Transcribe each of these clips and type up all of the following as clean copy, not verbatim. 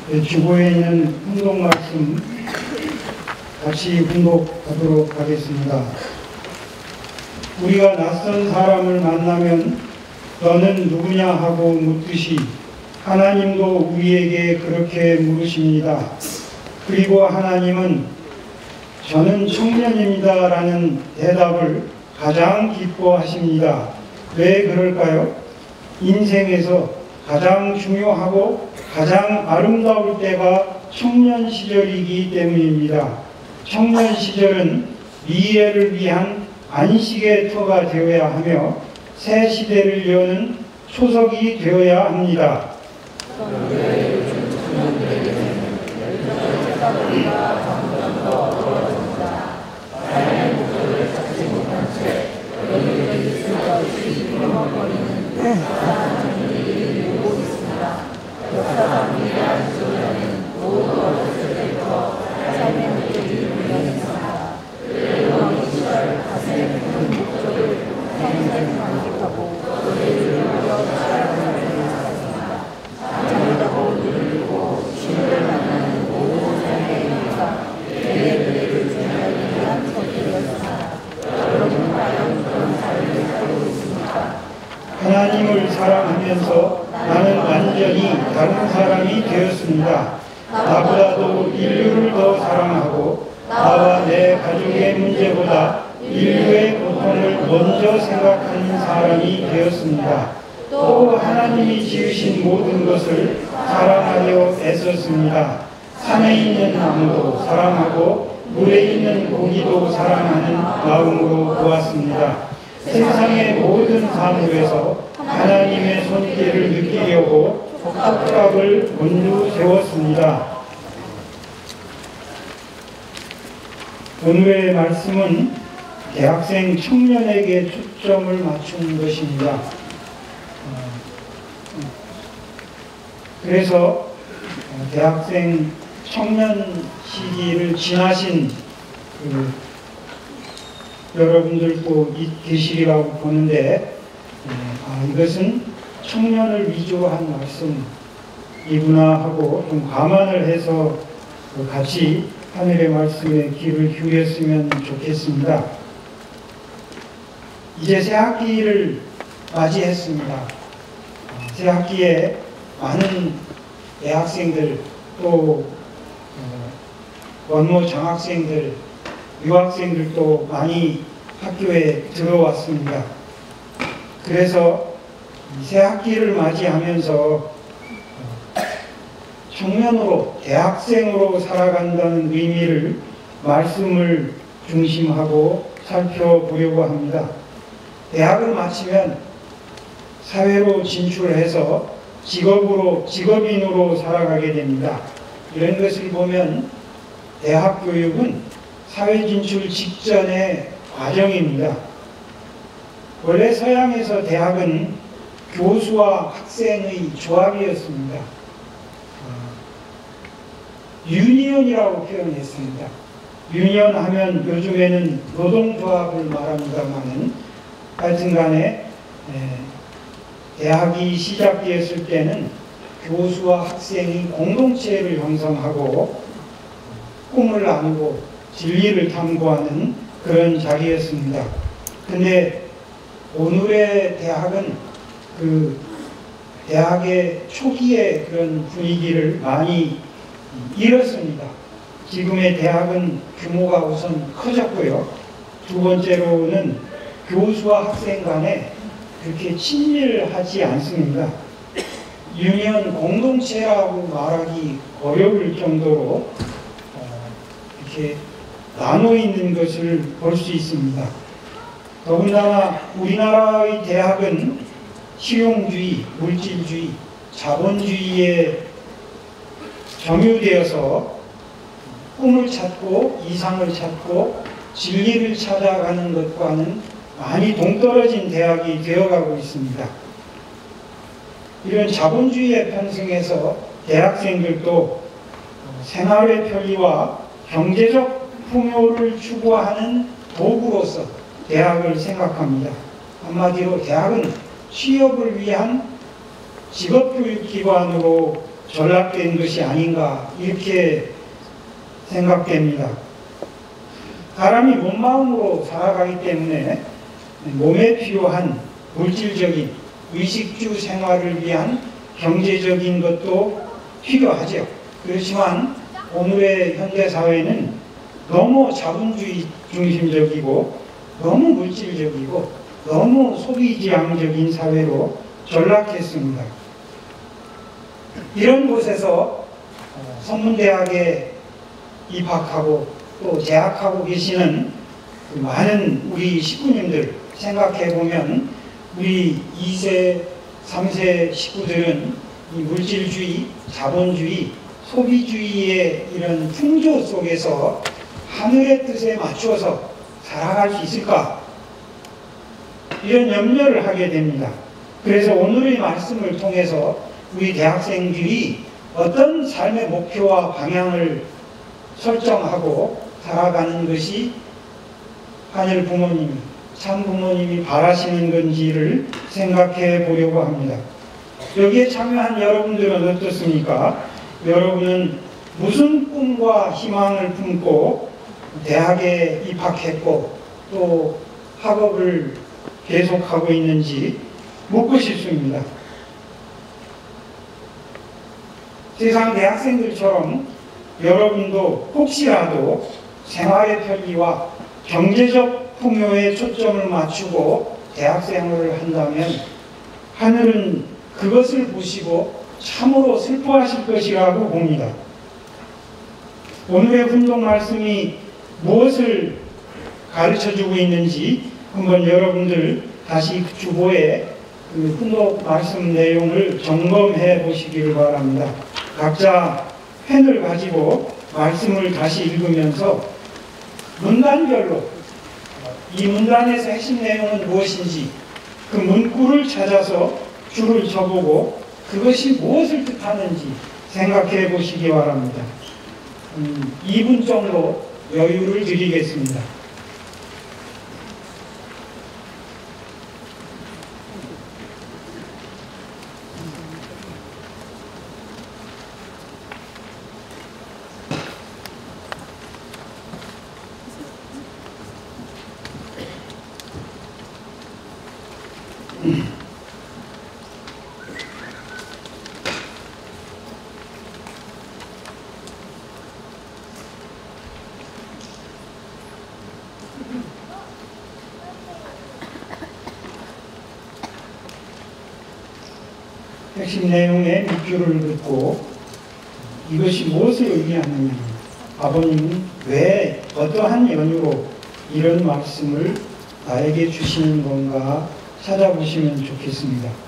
주보에 있는 훈독 말씀 같이 훈독하도록 하겠습니다. 우리가 낯선 사람을 만나면 너는 누구냐 하고 묻듯이 하나님도 우리에게 그렇게 물으십니다. 그리고 하나님은 저는 청년입니다 라는 대답을 가장 기뻐하십니다. 왜 그럴까요? 인생에서 가장 중요하고 가장 아름다울 때가 청년 시절이기 때문입니다. 청년 시절은 미래를 위한 안식의 터가 되어야 하며 새 시대를 여는 초석이 되어야 합니다. 하나님을 사랑하면서 나는 완전히 다른 사람이 되었습니다. 나보다도 인류를 더 사랑하고 나와 내 가족의 문제보다 인류의 고통을 먼저 생각하는 사람이 되었습니다. 또 하나님이 지으신 모든 것을 사랑하려 애썼습니다. 산에 있는 나무도 사랑하고 물에 있는 고기도 사랑하는 마음으로 보았습니다. 세상의 모든 사물에서 하나님의 손길을 느끼려고 촉각을 곤두세웠습니다. 오늘의 말씀은 대학생 청년에게 초점을 맞춘 것입니다. 그래서 대학생 청년 시기를 지나신 여러분들도 계시리라고 보는데 이것은 청년을 위조한 말씀이구나 하고 좀 감안을 해서 같이 하늘의 말씀에 귀를 기울였으면 좋겠습니다. 이제 새 학기를 맞이했습니다. 새 학기에 많은 대학생들 또 원모 장학생들 유학생들도 많이 학교에 들어왔습니다. 그래서 새 학기를 맞이하면서 청년으로 대학생으로 살아간다는 의미를 말씀을 중심하고 살펴보려고 합니다. 대학을 마치면 사회로 진출해서 직업인으로 살아가게 됩니다. 이런 것을 보면 대학 교육은 사회 진출 직전의 과정입니다. 원래 서양에서 대학은 교수와 학생의 조합이었습니다. 유니언이라고 표현했습니다. 유니언 하면 요즘에는 노동조합을 말합니다만 하여튼간에 대학이 시작되었을 때는 교수와 학생이 공동체를 형성하고 꿈을 나누고 진리를 탐구하는 그런 자리였습니다. 근데 오늘의 대학은 그 대학의 초기의 그런 분위기를 많이 잃었습니다. 지금의 대학은 규모가 우선 커졌고요. 두 번째로는 교수와 학생 간에 그렇게 친밀하지 않습니다. 유니언 공동체라고 말하기 어려울 정도로 이렇게 나눠 있는 것을 볼 수 있습니다. 더군다나 우리나라의 대학은 실용주의, 물질주의, 자본주의에 점유되어서 꿈을 찾고 이상을 찾고 진리를 찾아가는 것과는 많이 동떨어진 대학이 되어가고 있습니다. 이런 자본주의에 편승해서 대학생들도 생활의 편리와 경제적 풍요를 추구하는 도구로서 대학을 생각합니다. 한마디로 대학은 취업을 위한 직업교육기관으로 전락된 것이 아닌가 이렇게 생각됩니다. 사람이 몸 마음으로 살아가기 때문에 몸에 필요한 물질적인 의식주 생활을 위한 경제적인 것도 필요하죠. 그렇지만 오늘의 현대사회는 너무 자본주의 중심적이고 너무 물질적이고 너무 소비지향적인 사회로 전락했습니다. 이런 곳에서 성문대학에 입학하고 또 재학하고 계시는 많은 우리 식구님들 생각해보면 우리 2세, 3세 식구들은 이 물질주의, 자본주의, 소비주의의 이런 풍조 속에서 하늘의 뜻에 맞춰서 살아갈 수 있을까? 이런 염려를 하게 됩니다. 그래서 오늘의 말씀을 통해서 우리 대학생들이 어떤 삶의 목표와 방향을 설정하고 살아가는 것이 하늘 부모님이, 참 부모님이 바라시는 건지를 생각해 보려고 합니다. 여기에 참여한 여러분들은 어떻습니까? 여러분은 무슨 꿈과 희망을 품고 대학에 입학했고 또 학업을 계속하고 있는지 묻고 싶습니다. 세상 대학생들처럼 여러분도 혹시라도 생활의 편리와 경제적 풍요에 초점을 맞추고 대학생활을 한다면 하늘은 그것을 보시고 참으로 슬퍼하실 것이라고 봅니다. 오늘의 훈독 말씀이 무엇을 가르쳐주고 있는지 한번 여러분들 다시 주보에 그 훈독 말씀 내용을 점검해 보시기를 바랍니다. 각자 펜을 가지고 말씀을 다시 읽으면서 문단별로 이 문단에서 핵심 내용은 무엇인지 그 문구를 찾아서 줄을 쳐보고 그것이 무엇을 뜻하는지 생각해 보시기 바랍니다. 2분 정도 여유를 드리겠습니다. 핵심 내용의 밑줄을 긋고 이것이 무엇을 의미하느냐, 아버님은 왜 어떠한 연유로 이런 말씀을 나에게 주시는 건가 찾아보시면 좋겠습니다.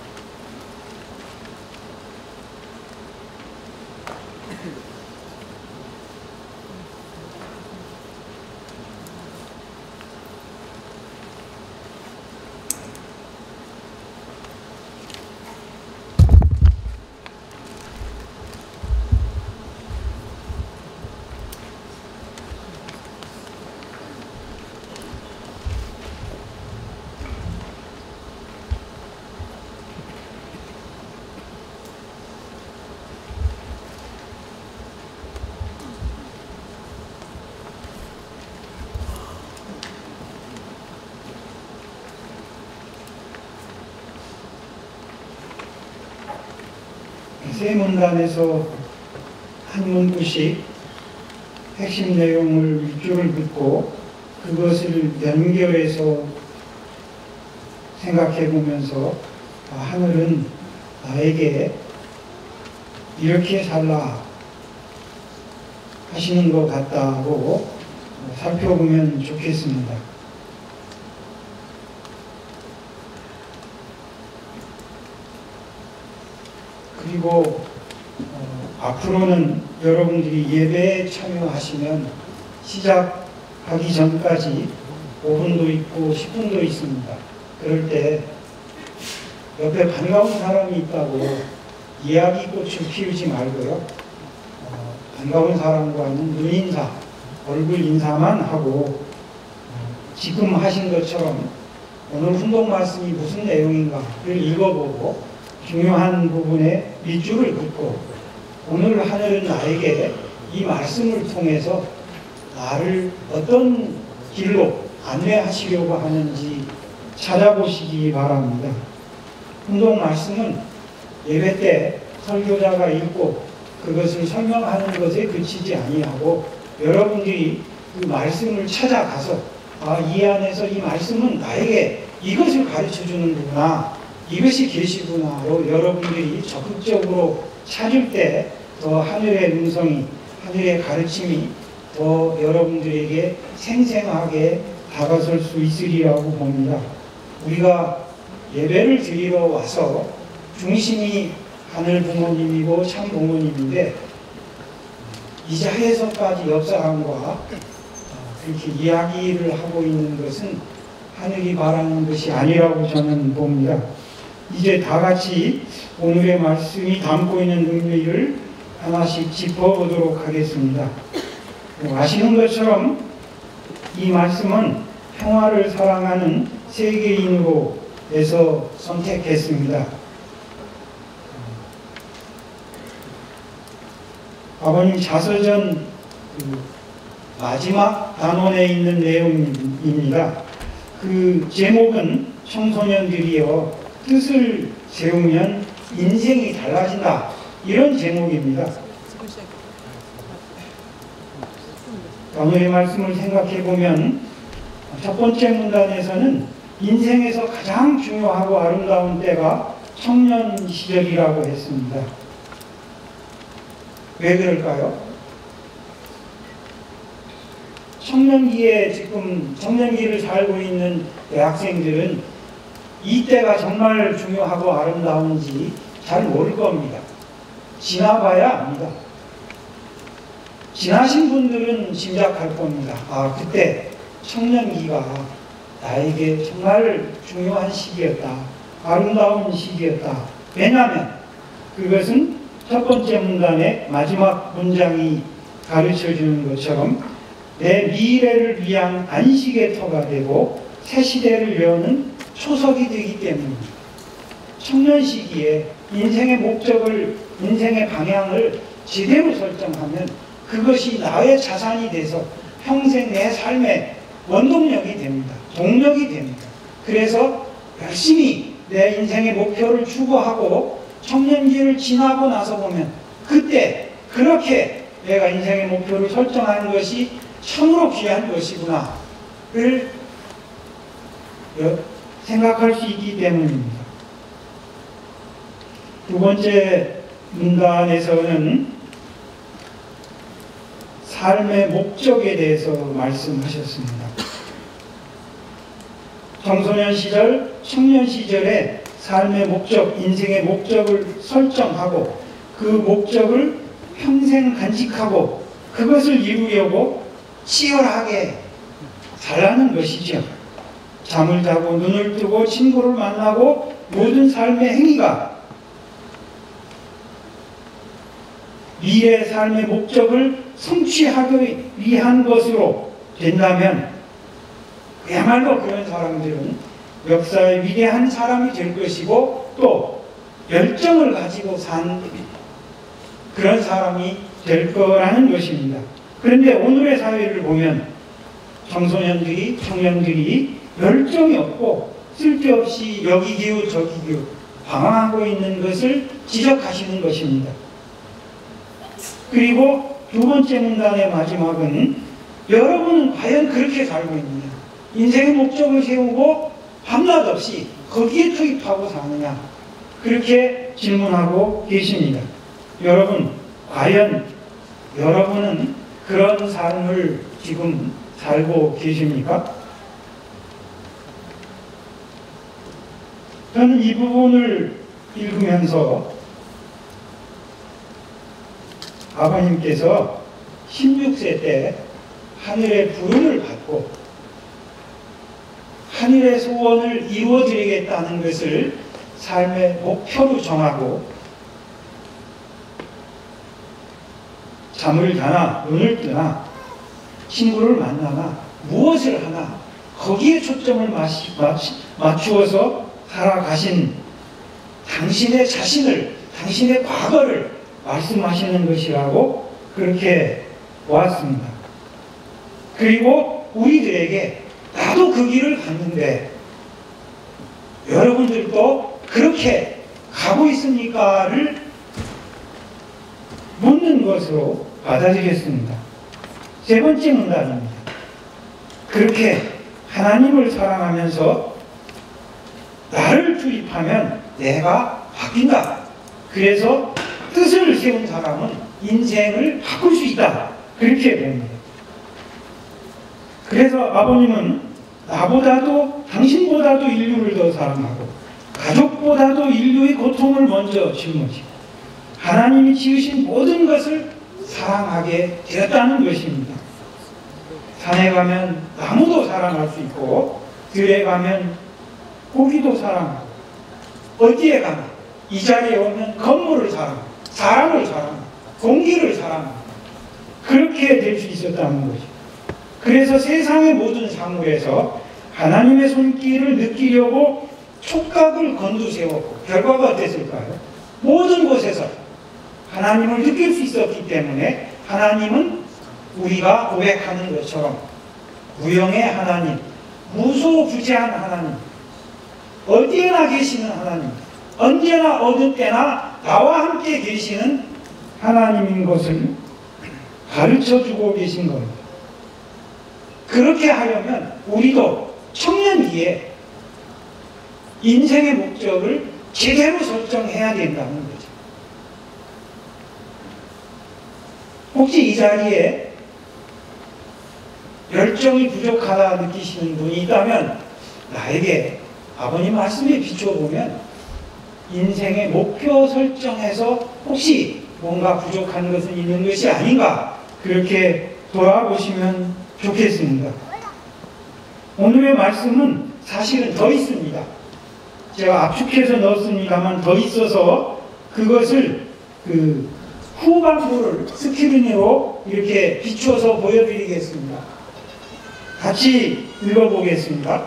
세 문단에서 한 문구씩 핵심 내용을 밑줄을 긋고 그것을 연결해서 생각해 보면서 하늘은 나에게 이렇게 살라 하시는 것 같다고 살펴보면 좋겠습니다. 그리고 앞으로는 여러분들이 예배에 참여하시면 시작하기 전까지 5분도 있고 10분도 있습니다. 그럴 때 옆에 반가운 사람이 있다고 이야기꽃을 피우지 말고요. 반가운 사람과는 눈인사, 얼굴 인사만 하고 지금 하신 것처럼 오늘 훈독 말씀이 무슨 내용인가를 읽어보고 중요한 부분에 밑줄을 긋고 오늘 하늘은 나에게 이 말씀을 통해서 나를 어떤 길로 안내하시려고 하는지 찾아보시기 바랍니다. 운동 말씀은 예배 때 설교자가 읽고 그것을 설명하는 것에 그치지 아니하고 여러분들이 그 말씀을 찾아가서 이 안에서 이 말씀은 나에게 이것을 가르쳐 주는구나, 이것이 계시구나로 여러분들이 적극적으로 찾을 때 더 하늘의 음성이, 하늘의 가르침이 더 여러분들에게 생생하게 다가설 수 있으리라고 봅니다. 우리가 예배를 드리러 와서 중심이 하늘 부모님이고 참 부모님인데 이 자리에서까지 옆 사람과 그렇게 이야기를 하고 있는 것은 하늘이 바라는 것이 아니라고 저는 봅니다. 이제 다 같이 오늘의 말씀이 담고 있는 의미를 하나씩 짚어보도록 하겠습니다. 아시는 것처럼 이 말씀은 평화를 사랑하는 세계인으로 해서 선택했습니다. 아버님 자서전 마지막 단원에 있는 내용입니다. 그 제목은 청소년들이여 뜻을 세우면 인생이 달라진다, 이런 제목입니다. 오늘의 말씀을 생각해 보면 첫 번째 문단에서는 인생에서 가장 중요하고 아름다운 때가 청년 시절이라고 했습니다. 왜 그럴까요? 청년기에 지금 청년기를 살고 있는 대학생들은 이때가 정말 중요하고 아름다운지 잘 모를 겁니다. 지나봐야 압니다. 지나신 분들은 짐작할 겁니다. 그때 청년기가 나에게 정말 중요한 시기였다, 아름다운 시기였다. 왜냐하면 그것은 첫 번째 문단의 마지막 문장이 가르쳐주는 것처럼 내 미래를 위한 안식의 터가 되고 새 시대를 여는 초석이 되기 때문입니다. 청년 시기에 인생의 목적을, 인생의 방향을 제대로 설정하면 그것이 나의 자산이 돼서 평생 내 삶의 원동력이 됩니다. 동력이 됩니다. 그래서 열심히 내 인생의 목표를 추구하고 청년기를 지나고 나서 보면 그때 그렇게 내가 인생의 목표를 설정하는 것이 참으로 귀한 것이구나를 생각할 수 있기 때문입니다. 두 번째 문단에서는 삶의 목적에 대해서 말씀하셨습니다. 청소년 시절, 청년 시절에 삶의 목적, 인생의 목적을 설정하고 그 목적을 평생 간직하고 그것을 이루려고 치열하게 살라는 것이죠. 잠을 자고 눈을 뜨고 친구를 만나고 모든 삶의 행위가 미래의 삶의 목적을 성취하기 위한 것으로 된다면 그야말로 그런 사람들은 역사의 위대한 사람이 될 것이고 또 열정을 가지고 산 그런 사람이 될 거라는 것입니다. 그런데 오늘의 사회를 보면 청소년들이, 청년들이 열정이 없고 쓸데없이 여기 기우 저기 기우 방황하고 있는 것을 지적하시는 것입니다. 그리고 두 번째 문단의 마지막은 여러분은 과연 그렇게 살고 있느냐, 인생의 목적을 세우고 밤낮 없이 거기에 투입하고 사느냐, 그렇게 질문하고 계십니다. 여러분, 과연 여러분은 그런 삶을 지금 살고 계십니까? 저는 이 부분을 읽으면서 아버님께서 16세 때 하늘의 부름을 받고 하늘의 소원을 이루어드리겠다는 것을 삶의 목표로 정하고 잠을 자나 눈을 뜨나 친구를 만나나 무엇을 하나 거기에 초점을 맞추어서 살아가신 당신의 자신을, 당신의 과거를 말씀하시는 것이라고 그렇게 보았습니다. 그리고 우리들에게 나도 그 길을 갔는데 여러분들도 그렇게 가고 있습니까?를 묻는 것으로 받아들였습니다. 세 번째 문단입니다. 그렇게 하나님을 사랑하면서 나를 주입하면 내가 바뀐다. 그래서 뜻을 세운 사람은 인생을 바꿀 수 있다. 그렇게 봅니다. 그래서 아버님은 나보다도 당신보다도 인류를 더 사랑하고 가족보다도 인류의 고통을 먼저 짊어지고 하나님이 지으신 모든 것을 사랑하게 되었다는 것입니다. 산에 가면 나무도 사랑할 수 있고 들에 가면 고기도 사랑하고 어디에 가면 이 자리에 오면 건물을 사랑하고 사람을 사랑하고 공기를 사랑하고 그렇게 될 수 있었다는 거죠. 그래서 세상의 모든 사물에서 하나님의 손길을 느끼려고 촉각을 곤두세웠고 결과가 어땠을까요? 모든 곳에서 하나님을 느낄 수 있었기 때문에 하나님은 우리가 고백하는 것처럼 무형의 하나님, 무소부재한 하나님, 어디에나 계시는 하나님, 언제나 어느 때나 나와 함께 계시는 하나님인 것을 가르쳐주고 계신 겁니다. 그렇게 하려면 우리도 청년기에 인생의 목적을 제대로 설정해야 된다는 거죠. 혹시 이 자리에 열정이 부족하다 느끼시는 분이 있다면 나에게 아버님 말씀에 비춰보면 인생의 목표 설정에서 혹시 뭔가 부족한 것은 있는 것이 아닌가 그렇게 돌아보시면 좋겠습니다. 오늘의 말씀은 사실은 더 있습니다. 제가 압축해서 넣었습니다만 더 있어서 그것을 후반부를 스크린으로 이렇게 비춰서 보여드리겠습니다. 같이 읽어보겠습니다.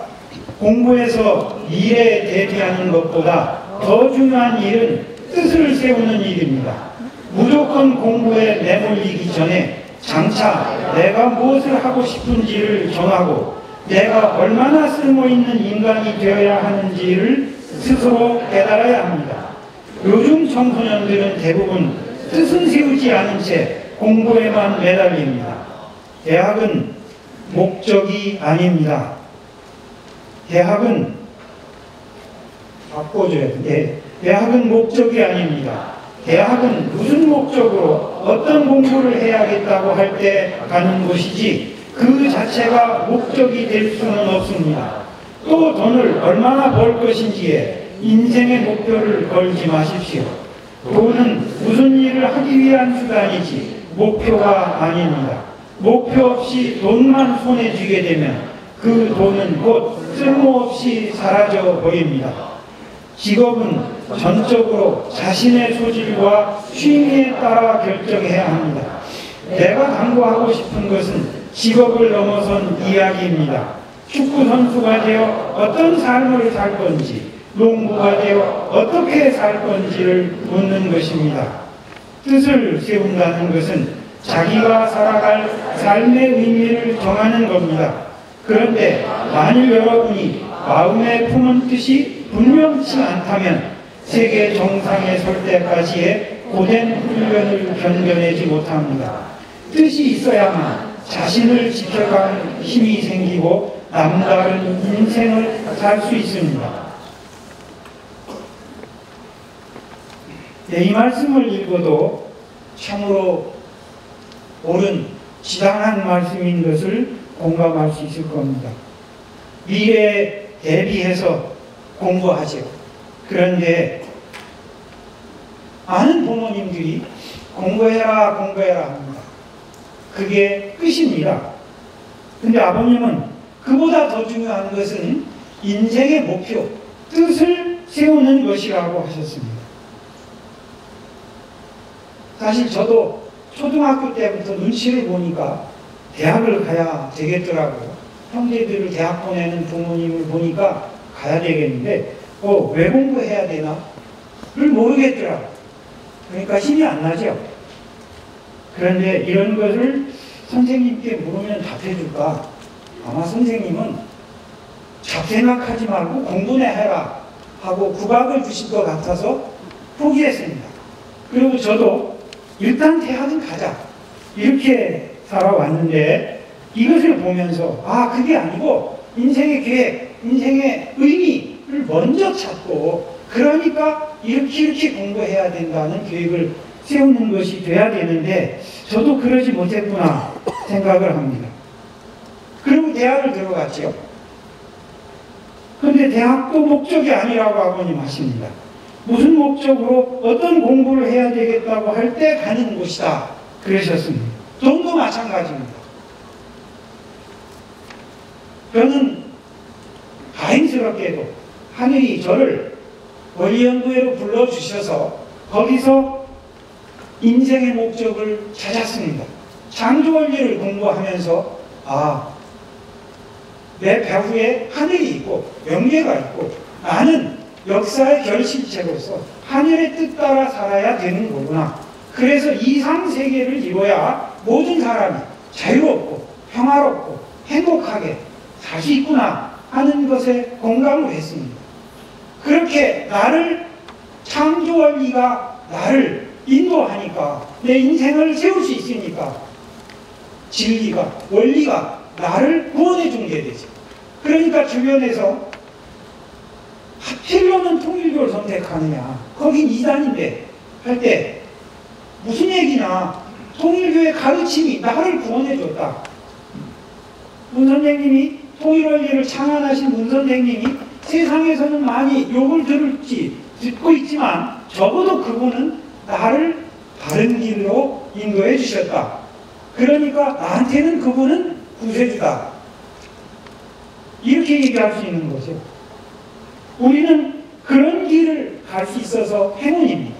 공부에서 미래에 대비하는 것보다 더 중요한 일은 뜻을 세우는 일입니다. 무조건 공부에 내몰리기 전에 장차 내가 무엇을 하고 싶은지를 정하고 내가 얼마나 쓸모있는 인간이 되어야 하는지를 스스로 깨달아야 합니다. 요즘 청소년들은 대부분 뜻은 세우지 않은 채 공부에만 매달립니다. 대학은 목적이 아닙니다. 대학은 바꿔줘야 돼. 대학은 목적이 아닙니다. 대학은 무슨 목적으로 어떤 공부를 해야겠다고 할 때 가는 곳이지 그 자체가 목적이 될 수는 없습니다. 또 돈을 얼마나 벌 것인지에 인생의 목표를 걸지 마십시오. 돈은 무슨 일을 하기 위한 수단이지 목표가 아닙니다. 목표 없이 돈만 손에 쥐게 되면 그 돈은 곧 쓸모없이 사라져 버립니다. 직업은 전적으로 자신의 소질과 취미에 따라 결정해야 합니다. 내가 강구하고 싶은 것은 직업을 넘어선 이야기입니다. 축구 선수가 되어 어떤 삶을 살 건지, 농부가 되어 어떻게 살 건지를 묻는 것입니다. 뜻을 세운다는 것은 자기가 살아갈 삶의 의미를 정하는 겁니다. 그런데 만일 여러분이 마음에 품은 뜻이 분명치 않다면 세계 정상에 설 때까지의 고된 훈련을 견뎌내지 못합니다. 뜻이 있어야만 자신을 지켜가는 힘이 생기고 남다른 인생을 살 수 있습니다. 이 말씀을 읽어도 참으로 옳은 지당한 말씀인 것을 공감할 수 있을 겁니다. 미래에 대비해서 공부하죠. 그런데 많은 부모님들이 공부해라 합니다. 그게 끝입니다. 근데 아버님은 그보다 더 중요한 것은 인생의 목표, 뜻을 세우는 것이라고 하셨습니다. 사실 저도 초등학교 때부터 눈치를 보니까 대학을 가야 되겠더라고요. 형제들을 대학 보내는 부모님을 보니까 가야 되겠는데 왜 공부해야 되나? 를 모르겠더라고요. 그러니까 힘이 안 나죠. 그런데 이런 것을 선생님께 물으면 답해줄까? 아마 선생님은 잡생각하지 말고 공부나 해라 하고 구박을 주실 것 같아서 포기했습니다. 그리고 저도 일단 대학은 가자 이렇게 살아왔는데, 이것을 보면서 그게 아니고 인생의 계획, 인생의 의미를 먼저 찾고, 그러니까 이렇게 공부해야 된다는 계획을 세우는 것이 돼야 되는데, 저도 그러지 못했구나 생각을 합니다. 그리고 대학을 들어갔죠. 그런데 대학도 목적이 아니라고 아버님 하십니다. 무슨 목적으로 어떤 공부를 해야 되겠다고 할 때 가는 곳이다 그러셨습니다. 돈도 마찬가지입니다. 저는 다행스럽게도 하늘이 저를 원리연구회로 불러주셔서 거기서 인생의 목적을 찾았습니다. 창조원리를 공부하면서 내 배후에 하늘이 있고 영계가 있고 나는 역사의 결실체로서 하늘의 뜻 따라 살아야 되는 거구나. 그래서 이상세계를 이뤄야 모든 사람이 자유롭고 평화롭고 행복하게 살 수 있구나 하는 것에 공감을 했습니다. 그렇게 나를 창조원리가 나를 인도하니까 내 인생을 세울 수 있으니까 진리가, 원리가 나를 구원해 준 게 되죠. 그러니까 주변에서 하필이면 통일교를 선택하느냐, 거긴 이단인데 할 때 무슨 얘기냐, 통일교의 가르침이 나를 구원해 줬다. 문 선생님이 통일원리를 창안하신 문 선생님이 세상에서는 많이 욕을 듣고 있지만 적어도 그분은 나를 바른 길로 인도해 주셨다. 그러니까 나한테는 그분은 구세주다. 이렇게 얘기할 수 있는 거죠. 우리는 그런 길을 갈 수 있어서 행운입니다.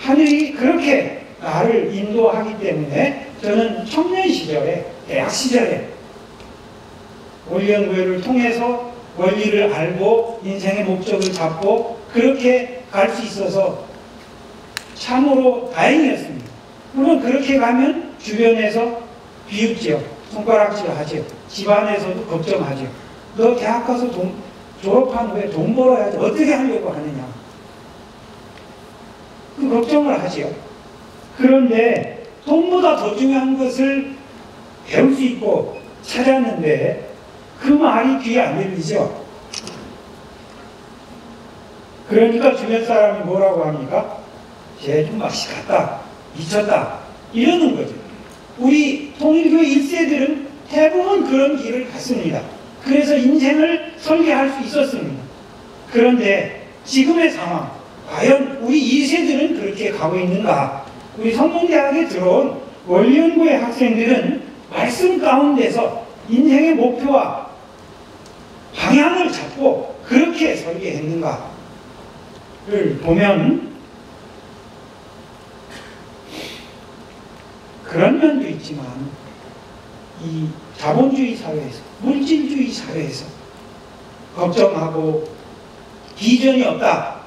하늘이 그렇게 나를 인도하기 때문에 저는 청년 시절에, 대학 시절에 원리연구회를 통해서 원리를 알고 인생의 목적을 잡고 그렇게 갈 수 있어서 참으로 다행이었습니다. 물론 그렇게 가면 주변에서 비웃지요. 손가락질하죠. 집안에서도 걱정하죠. 너 대학 가서 졸업한 후에 돈 벌어야지 어떻게 하려고 하느냐. 그 걱정을 하지요. 그런데 돈보다 더 중요한 것을 배울 수 있고 찾았는데 그 말이 귀에 안 들리죠. 그러니까 주변 사람이 뭐라고 합니까? 쟤 좀 맛이 갔다, 미쳤다 이러는 거죠. 우리 통일교 1세들은 대부분 그런 길을 갔습니다. 그래서 인생을 설계할 수 있었습니다. 그런데 지금의 상황, 과연 우리 2세들은 그렇게 가고 있는가? 우리 성문대학에 들어온 원리연구회 학생들은 말씀 가운데서 인생의 목표와 방향을 잡고 그렇게 설계했는가를 보면 그런 면도 있지만 이 자본주의 사회에서, 물질주의 사회에서 걱정하고 비전이 없다,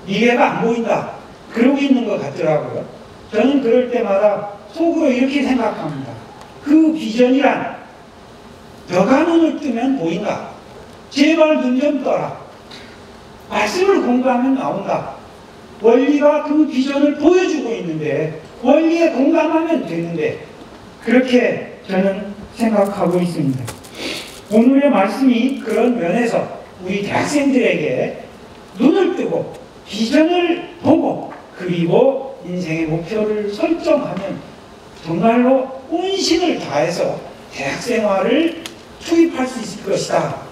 미래가 안 보인다 그러고 있는 것 같더라고요. 저는 그럴 때마다 속으로 이렇게 생각합니다. 그 비전이란 너가 눈을 뜨면 보인다. 제발 눈 좀 떠라. 말씀을 공부하면 나온다. 원리가 그 비전을 보여주고 있는데 원리에 공감하면 되는데 그렇게 저는 생각하고 있습니다. 오늘의 말씀이 그런 면에서 우리 대학생들에게 눈을 뜨고 비전을 보고 그리고 인생의 목표를 설정하면 정말로 혼신을 다해서 대학생활을 투입할 수 있을 것이다.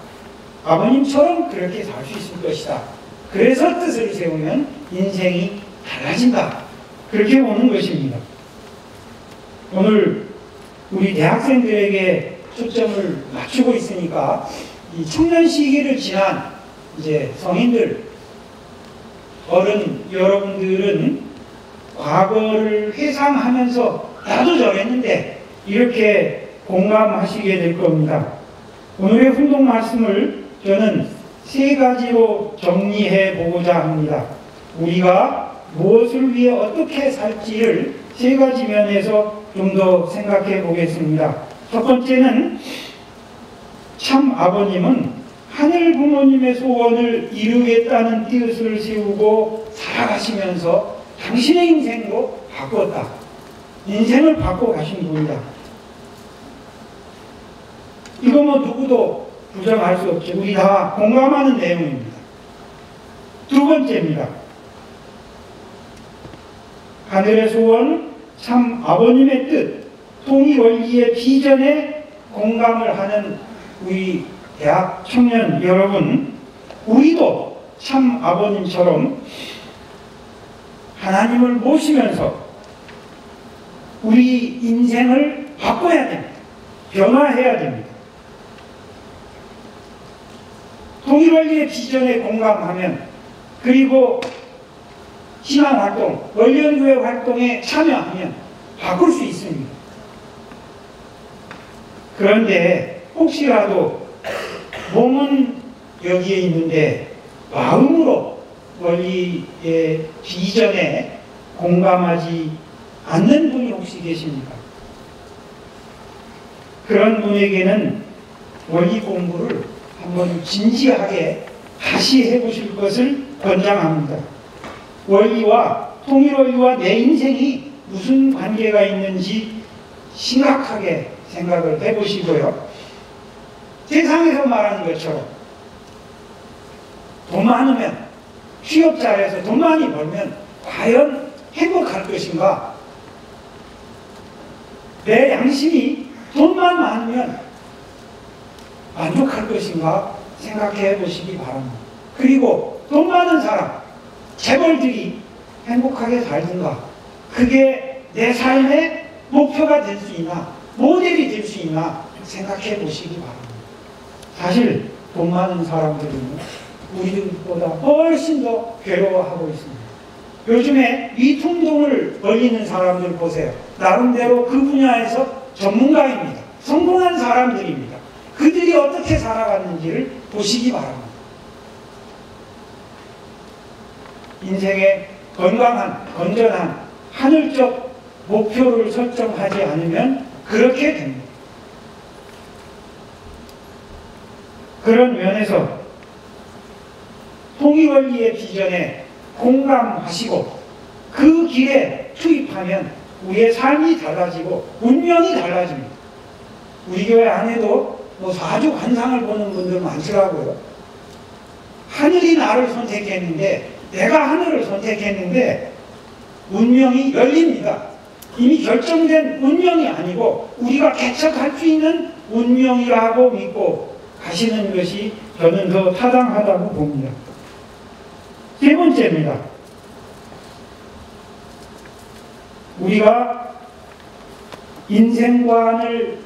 아버님처럼 그렇게 살 수 있을 것이다. 그래서 뜻을 세우면 인생이 달라진다. 그렇게 보는 것입니다. 오늘 우리 대학생들에게 초점을 맞추고 있으니까 이 청년 시기를 지난 이제 성인들, 어른 여러분들은 과거를 회상하면서 나도 저랬는데 이렇게 공감하시게 될 겁니다. 오늘의 훈독 말씀을 저는 세 가지로 정리해 보고자 합니다. 우리가 무엇을 위해 어떻게 살지를 세 가지 면에서 좀 더 생각해 보겠습니다. 첫 번째는 참 아버님은 하늘 부모님의 소원을 이루겠다는 뜻을 세우고 살아가시면서 당신의 인생도 바꿨다. 인생을 바꿔 가신 분이다. 이거 뭐 누구도 부정할 수 없죠. 우리 다 공감하는 내용입니다. 두 번째입니다. 하늘의 소원, 참 아버님의 뜻, 통일 원리의 비전에 공감을 하는 우리 대학 청년 여러분, 우리도 참 아버님처럼 하나님을 모시면서 우리 인생을 바꿔야 됩니다. 변화해야 됩니다. 통일원리의 비전에 공감하면, 그리고 신앙활동, 원년교회 활동에 참여하면 바꿀 수 있습니다. 그런데 혹시라도 몸은 여기에 있는데 마음으로 원리의 비전에 공감하지 않는 분이 혹시 계십니까? 그런 분에게는 원리 공부를 한번 진지하게 다시 해보실 것을 권장합니다. 원리와 통일원리와 내 인생이 무슨 관계가 있는지 심각하게 생각을 해보시고요. 세상에서 말하는 것처럼 돈 많으면, 취업 잘해서 돈 많이 벌면 과연 행복할 것인가? 내 양심이 돈만 많으면 만족할 것인가 생각해 보시기 바랍니다. 그리고 돈 많은 사람, 재벌들이 행복하게 살든가, 그게 내 삶의 목표가 될 수 있나, 모델이 될 수 있나 생각해 보시기 바랍니다. 사실 돈 많은 사람들은 우리들보다 훨씬 더 괴로워하고 있습니다. 요즘에 미통돈을 벌리는 사람들 보세요. 나름대로 그 분야에서 전문가입니다. 성공한 사람들입니다. 그들이 어떻게 살아갔는지를 보시기 바랍니다. 인생에 건강한, 건전한 하늘적 목표를 설정하지 않으면 그렇게 됩니다. 그런 면에서 통일원리의 비전에 공감하시고 그 길에 투입하면 우리의 삶이 달라지고 운명이 달라집니다. 우리 교회 안에도 뭐 사주 관상을 보는 분들 많더라고요. 하늘이 나를 선택했는데, 내가 하늘을 선택했는데 운명이 열립니다. 이미 결정된 운명이 아니고 우리가 개척할 수 있는 운명이라고 믿고 가시는 것이 저는 더 타당하다고 봅니다. 세 번째입니다. 우리가 인생관을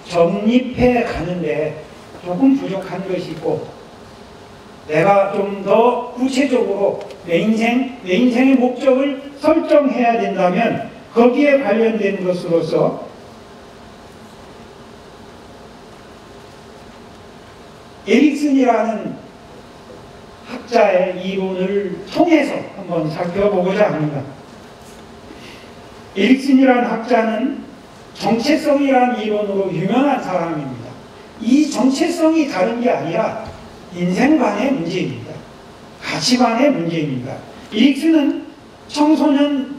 정립해 가는데 조금 부족한 것이 있고, 내가 좀 더 구체적으로 내 인생의 목적을 설정해야 된다면 거기에 관련된 것으로서 에릭슨이라는 학자의 이론을 통해서 한번 살펴보고자 합니다. 에릭슨이라는 학자는 정체성이라는 이론으로 유명한 사람입니다. 이 정체성이 다른 게 아니라 인생관의 문제입니다. 가치관의 문제입니다. 에릭슨은 청소년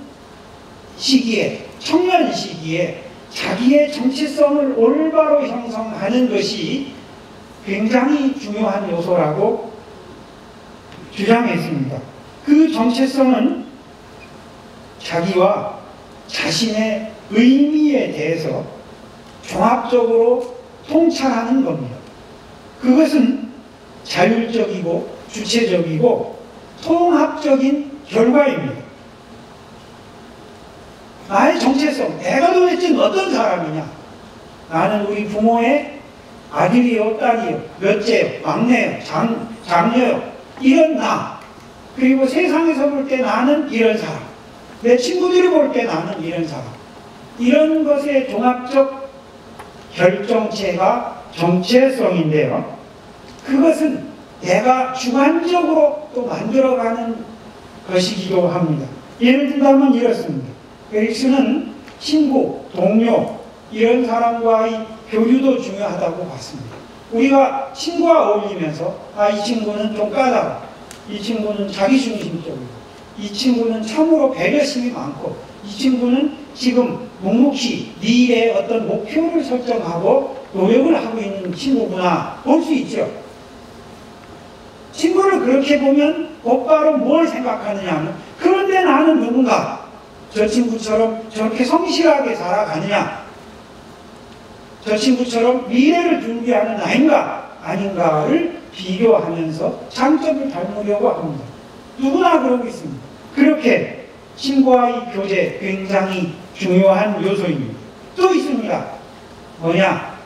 시기에, 청년 시기에 자기의 정체성을 올바로 형성하는 것이 굉장히 중요한 요소라고 주장했습니다. 그 정체성은 자기와 자신의 의미에 대해서 종합적으로 통찰하는 겁니다. 그것은 자율적이고 주체적이고 통합적인 결과입니다. 나의 정체성, 내가 도대체 어떤 사람이냐? 나는 우리 부모의 아들이요, 딸이요, 몇째요, 막내요, 장녀요, 이런 나. 그리고 세상에서 볼 때 나는 이런 사람, 내 친구들이 볼 때 나는 이런 사람. 이런 것의 종합적 결정체가 정체성인데요. 그것은 내가 주관적으로 또 만들어가는 것이기도 합니다. 예를 들자면 이렇습니다. 에릭슨은 친구, 동료 이런 사람과의 교류도 중요하다고 봤습니다. 우리가 친구와 어울리면서 이 친구는 좀 까다로워, 이 친구는 자기중심적이고, 이 친구는 참으로 배려심이 많고, 이 친구는 지금 묵묵히 미래의 어떤 목표를 설정하고 노력을 하고 있는 친구구나 볼 수 있죠. 친구를 그렇게 보면 곧바로 뭘 생각하느냐 하면, 그런데 나는 누군가 저 친구처럼 저렇게 성실하게 살아가느냐, 저 친구처럼 미래를 준비하는 나인가 아닌가를 비교하면서 장점을 닮으려고 합니다. 누구나 그러고 있습니다. 그렇게 친구와의 교제 굉장히 중요한 요소입니다. 또 있습니다. 뭐냐?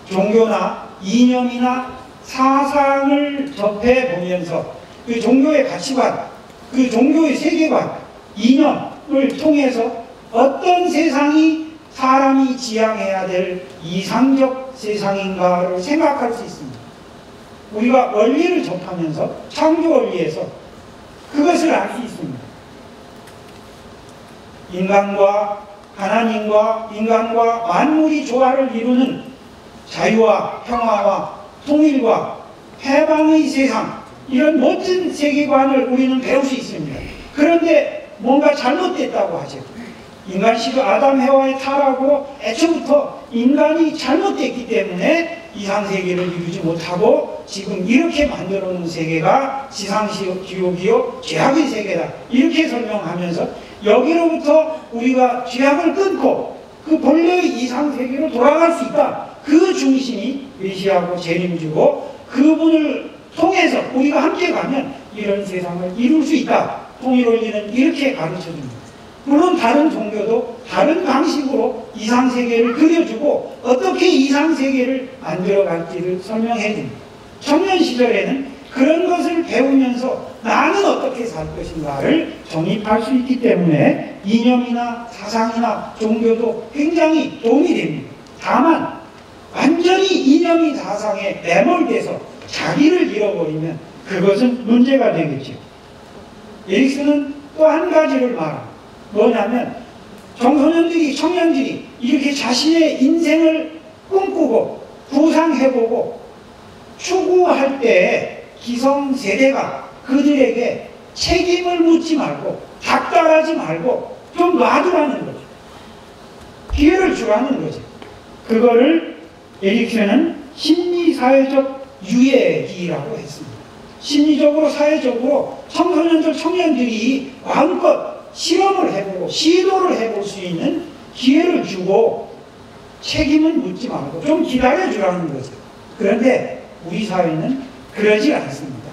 종교나 이념이나 사상을 접해보면서 그 종교의 가치관, 그 종교의 세계관, 이념을 통해서 어떤 세상이 사람이 지향해야 될 이상적 세상인가를 생각할 수 있습니다. 우리가 원리를 접하면서 창조 원리에서 그것을 알 수 있습니다. 인간과 하나님과 인간과 만물이 조화를 이루는 자유와 평화와 통일과 해방의 세상, 이런 멋진 세계관을 우리는 배울 수 있습니다. 그런데 뭔가 잘못됐다고 하죠. 인간식 아담 해와의 타락으로 애초부터 인간이 잘못됐기 때문에 이상세계를 이루지 못하고 지금 이렇게 만들어 놓은 세계가 지상지옥이요 죄악의 세계다, 이렇게 설명하면서 여기로부터 우리가 죄악을 끊고 그 본래의 이상세계로 돌아갈 수 있다. 그 중심이 메시아고 재림주고, 그분을 통해서 우리가 함께 가면 이런 세상을 이룰 수 있다. 통일원리는 이렇게 가르쳐줍니다. 물론 다른 종교도 다른 방식으로 이상세계를 그려주고 어떻게 이상세계를 만들어갈지를 설명해 줍니다. 청년 시절에는 그런 것을 배우면서 나는 어떻게 살 것인가를 정립할 수 있기 때문에 이념이나 사상이나 종교도 굉장히 도움이 됩니다. 다만 완전히 이념이 사상에 매몰돼서 자기를 잃어버리면 그것은 문제가 되겠죠. 에릭슨은 또 한 가지를 말합니다. 뭐냐면 청소년들이, 청년들이 이렇게 자신의 인생을 꿈꾸고 구상해보고 추구할 때 기성세대가 그들에게 책임을 묻지 말고 닥달하지 말고 좀 놔두라는 거죠. 기회를 주라는 거죠. 그거를 에릭슨은 심리사회적 유예기라고 했습니다. 심리적으로 사회적으로 청소년들, 청년들이 마음껏 실험을 해보고 시도를 해볼 수 있는 기회를 주고 책임은 묻지 말고 좀 기다려주라는 거죠. 그런데 우리 사회는 그러지 않습니다.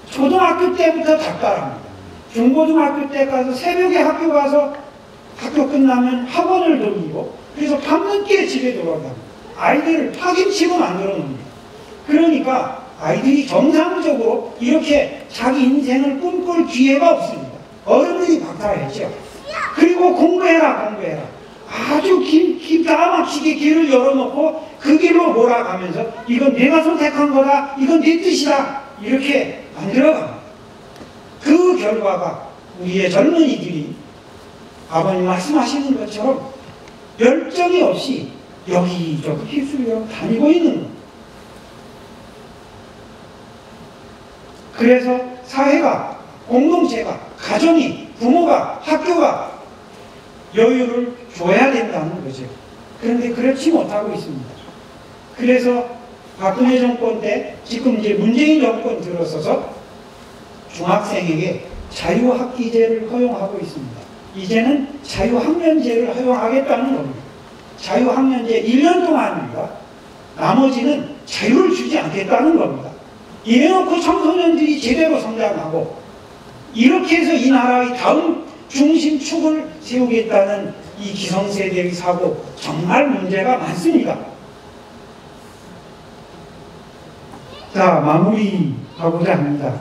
초등학교 때부터 닥달합니다. 중고등학교 때 가서 새벽에 학교 가서 학교 끝나면 학원을 돌리고, 그래서 밤늦게 집에 돌아갑니다. 아이들을 파김치로 만들어 놓습니다. 그러니까 아이들이 정상적으로 이렇게 자기 인생을 꿈꿀 기회가 없습니다. 어른들이 박탈했죠. 그리고 공부해라, 공부해라. 아주 기가 막히게 길을 열어놓고 그 길로 몰아가면서 이건 내가 선택한 거다, 이건 네 뜻이다, 이렇게 만들어갑니다. 그 결과가 우리의 젊은이들이 아버님 말씀하시는 것처럼 열정이 없이 여기저기 휩쓸려 다니고 있는 겁니다. 그래서 사회가, 공동체가, 가정이, 부모가, 학교가 여유를 줘야 된다는 거죠. 그런데 그렇지 못하고 있습니다. 그래서 박근혜 정권 때, 지금 이제 문재인 정권 들어서서 중학생에게 자유학기제를 허용하고 있습니다. 이제는 자유학년제를 허용하겠다는 겁니다. 자유학년제 1년 동안입니다. 나머지는 자유를 주지 않겠다는 겁니다. 이래놓고 청소년들이 제대로 성장하고 이렇게 해서 이 나라의 다음 중심축을 세우겠다는 이 기성세대의 사고, 정말 문제가 많습니다. 자, 마무리하고자 합니다.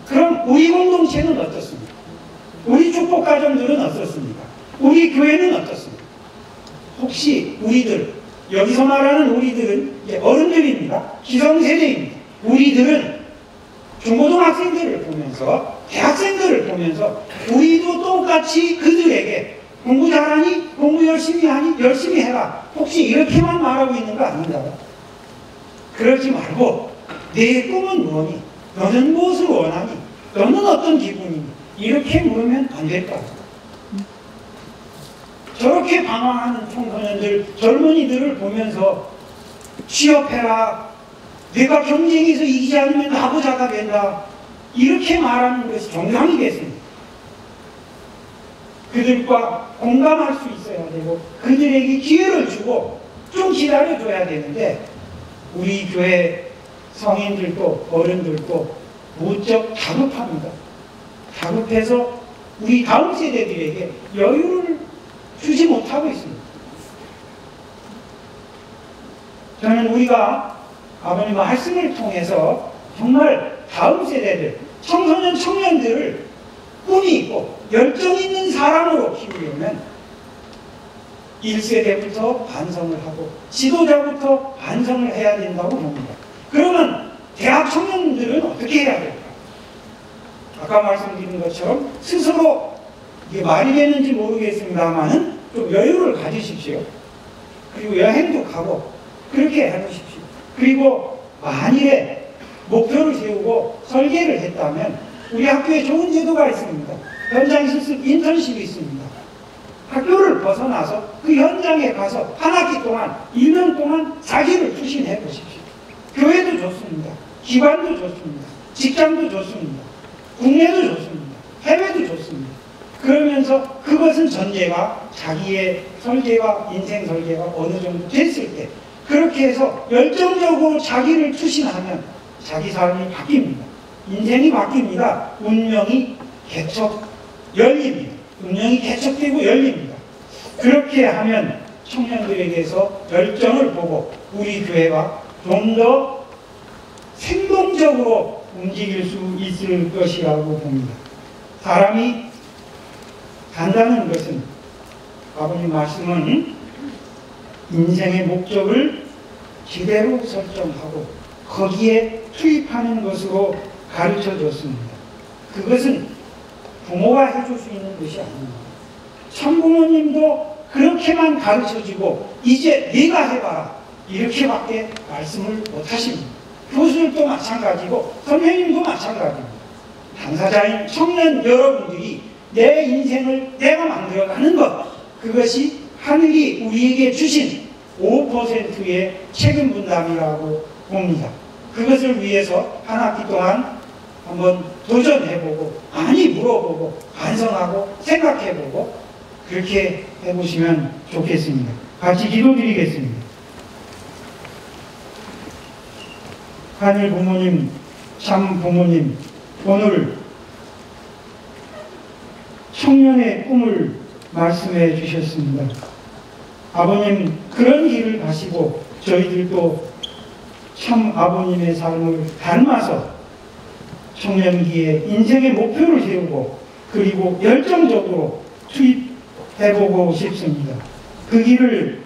그럼 우리 공동체는 어떻습니까? 우리 축복가정들은 어떻습니까? 우리 교회는 어떻습니까? 혹시 우리들, 여기서 말하는 우리들은 어른들입니다. 기성세대입니다. 우리들은 중고등학생들을 보면서 대학생들을 보면서 우리도 똑같이 그들에게 공부 잘하니? 공부 열심히 하니? 열심히 해라. 혹시 이렇게만 말하고 있는 거 아닌가? 그러지 말고 내 꿈은 뭐니? 너는 무엇을 원하니? 너는 어떤 기분이니? 이렇게 물으면 안 될까? 저렇게 방황하는 청소년들, 젊은이들을 보면서 취업해라. 내가 경쟁에서 이기지 않으면 나부자가 된다. 이렇게 말하는 것이 정상이겠습니까? 그들과 공감할 수 있어야 되고 그들에게 기회를 주고 좀 기다려줘야 되는데 우리 교회 성인들도 어른들도 무척 다급합니다. 다급해서 우리 다음 세대들에게 여유를 주지 못하고 있습니다. 저는 우리가 아버님 말씀을 통해서 정말 다음 세대들, 청소년, 청년들을 꿈이 있고 열정 있는 사람으로 키우려면 1세대부터 반성을 하고 지도자부터 반성을 해야 된다고 봅니다. 그러면 대학 청년들은 어떻게 해야 될까? 아까 말씀드린 것처럼 스스로 이게 말이 되는지 모르겠습니다만은 좀 여유를 가지십시오. 그리고 여행도 가고 그렇게 해보십시오. 그리고 만일에 목표를 세우고 설계를 했다면 우리 학교에 좋은 제도가 있습니다. 현장 실습 인턴십이 있습니다. 학교를 벗어나서 그 현장에 가서 한 학기 동안 1년 동안 자기를 투신해 보십시오. 교회도 좋습니다. 기관도 좋습니다. 직장도 좋습니다. 국내도 좋습니다. 해외도 좋습니다. 그러면서 그것은 전제가 자기의 설계가 인생 설계가 어느 정도 됐을 때 그렇게 해서 열정적으로 자기를 투신하면 자기 삶이 바뀝니다. 인생이 바뀝니다. 운명이 열립니다. 운명이 개척되고 열립니다. 그렇게 하면 청년들에게서 열정을 보고 우리 교회가 좀 더 생동적으로 움직일 수 있을 것이라고 봅니다. 사람이 간다는 것은 아버님 말씀은 인생의 목적을 제대로 설정하고 거기에 투입하는 것으로 가르쳐 줬습니다. 그것은 부모가 해줄 수 있는 것이 아닙니다. 참부모님도 그렇게만 가르쳐주고 이제 네가 해봐라 이렇게밖에 말씀을 못하십니다. 교수들도 마찬가지고 선생님도 마찬가지입니다. 당사자인 청년 여러분들이 내 인생을 내가 만들어가는 것 그것이 하늘이 우리에게 주신 5%의 책임 분담이라고 봅니다. 그것을 위해서 한 학기 동안 한번 도전해보고 많이 물어보고 반성하고 생각해보고 그렇게 해보시면 좋겠습니다. 같이 기도드리겠습니다. 하늘 부모님, 참 부모님, 오늘 청년의 꿈을 말씀해 주셨습니다. 아버님 그런 길을 가시고 저희들도 참 아버님의 삶을 닮아서 청년기에 인생의 목표를 세우고 그리고 열정적으로 투입해보고 싶습니다. 그 길을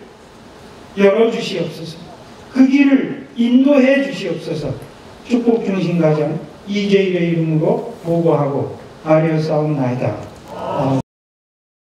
열어주시옵소서. 그 길을 인도해 주시옵소서. 축복중심가정 이재일의 이름으로 보고하고 아뢰었사옵나이다.